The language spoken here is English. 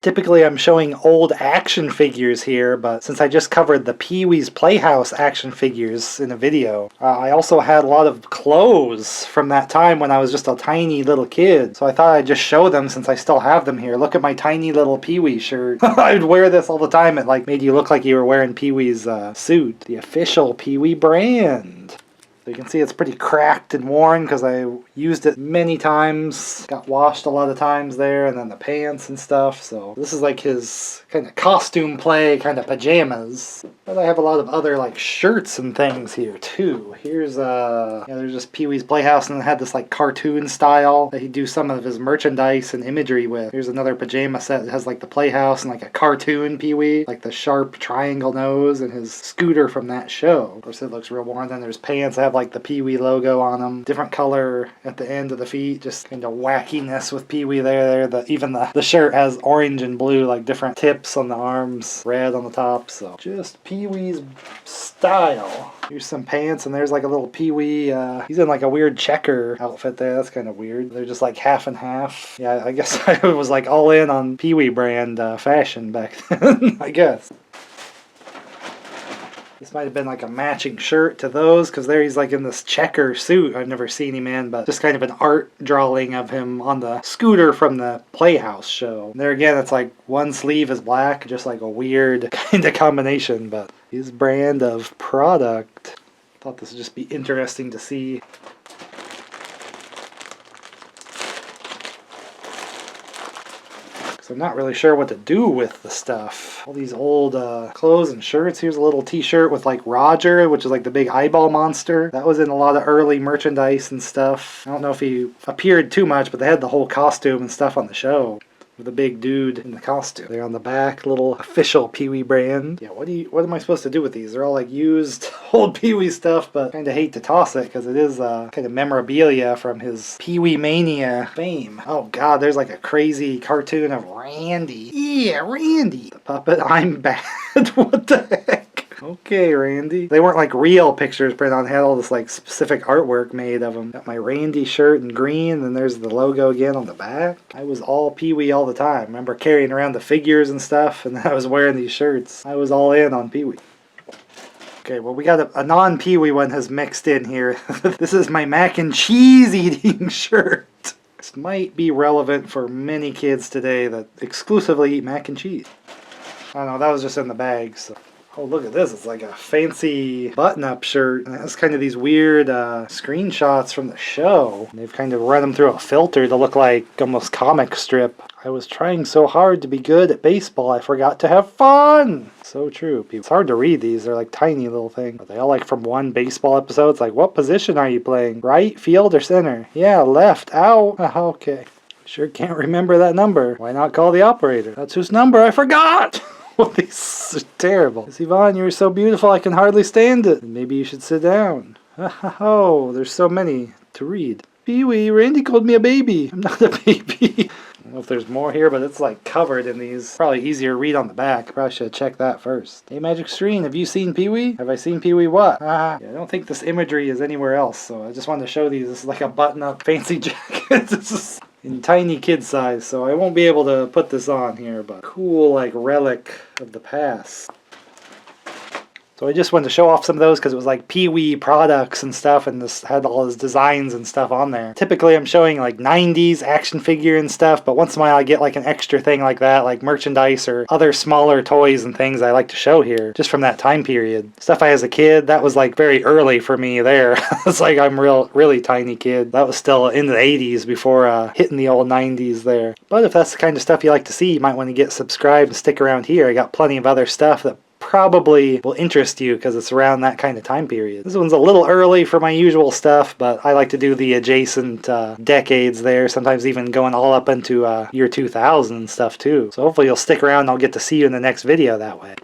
Typically I'm showing old action figures here, but since I just covered the Pee-wee's Playhouse action figures in a video, I also had a lot of clothes from that time when I was just a tiny little kid. So I thought I'd just show them since I still have them here. Look at my tiny little Pee-wee shirt. I'd wear this all the time. It like made you look like you were wearing Pee-wee's suit. The official Pee-wee brand. So you can see it's pretty cracked and worn because I used it many times. Got washed a lot of times there, and then the pants and stuff. So this is like his kind of costume play, kind of pajamas. But I have a lot of other like shirts and things here too. Here's yeah, there's just Pee-wee's Playhouse, and it had this like cartoon style that he'd do some of his merchandise and imagery with. Here's another pajama set that has like the Playhouse and like a cartoon Pee-wee, like the sharp triangle nose and his scooter from that show. Of course it looks real worn. Then there's pants that have like the Pee-wee logo on them. Different color at the end of the feet. Just kind of wackiness with Pee-wee there. Even the shirt has orange and blue, like different tips on the arms. Red on the top. So just Pee-wee's style. Here's some pants, and there's like a little Pee-wee. He's in like a weird checker outfit there. That's kind of weird. They're just like half and half. Yeah, I guess I was like all in on Pee-wee brand fashion back then, I guess. This might have been like a matching shirt to those, because there he's like in this checker suit I've never seen him in, but just kind of an art drawing of him on the scooter from the Playhouse show. And there again, it's like one sleeve is black, just like a weird kind of combination, but his brand of product. Thought this would just be interesting to see. I'm not really sure what to do with the stuff. All these old clothes and shirts. Here's a little t-shirt with like Roger, which is like the big eyeball monster. That was in a lot of early merchandise and stuff. I don't know if he appeared too much, but they had the whole costume and stuff on the show. The big dude in the costume. They're on the back, little official Pee-wee brand. Yeah, what am I supposed to do with these? They're all like used old Pee-wee stuff, but kind of hate to toss it because it is kind of memorabilia from his Pee-wee Mania fame. Oh god, there's like a crazy cartoon of Randy. Yeah, Randy. The puppet, I'm bad. What the heck? Okay, Randy. They weren't like real pictures printed on. They had all this like specific artwork made of them. Got my Randy shirt in green, and there's the logo again on the back. I was all Pee-wee all the time. I remember carrying around the figures and stuff, and I was wearing these shirts. I was all in on Pee-wee. Okay, well we got a non-Pee-wee one has mixed in here. This is my mac and cheese eating shirt. This might be relevant for many kids today that exclusively eat mac and cheese. I don't know, that was just in the bag, so. Oh, look at this. It's like a fancy button-up shirt. And it has kind of these weird screenshots from the show. And they've kind of run them through a filter to look like almost comic strip. I was trying so hard to be good at baseball, I forgot to have fun! So true, people. It's hard to read these. They're like tiny little things. Are they all like from one baseball episode? It's like, what position are you playing? Right, field, or center? Yeah, left, out. Okay. Sure can't remember that number. Why not call the operator? That's whose number I forgot! Well, these are terrible. Miss Yvonne, you're so beautiful I can hardly stand it. Maybe you should sit down. Oh, there's so many to read. Pee-wee, Randy called me a baby. I'm not a baby. I don't know if there's more here, but it's like covered in these. Probably easier to read on the back. Probably should have checked that first. Hey, Magic Screen, have you seen Pee-wee? Have I seen Pee-wee what? Yeah, I don't think this imagery is anywhere else, so I just wanted to show these. This is like a button-up fancy jacket. This is in tiny kid size, so I won't be able to put this on here, but cool like relic of the past. So I just wanted to show off some of those because it was like Pee-wee products and stuff, and this had all his designs and stuff on there. Typically I'm showing like 90s action figure and stuff, but once in a while I get like an extra thing like that, like merchandise or other smaller toys and things I like to show here, just from that time period. Stuff I as a kid, that was like very early for me there. It's like I'm really tiny kid. That was still in the 80s before hitting the old 90s there. But if that's the kind of stuff you like to see, you might want to get subscribed and stick around here. I got plenty of other stuff that probably will interest you because it's around that kind of time period. This one's a little early for my usual stuff, but I like to do the adjacent decades there, sometimes even going all up into year 2000 and stuff too. So hopefully you'll stick around and I'll get to see you in the next video that way.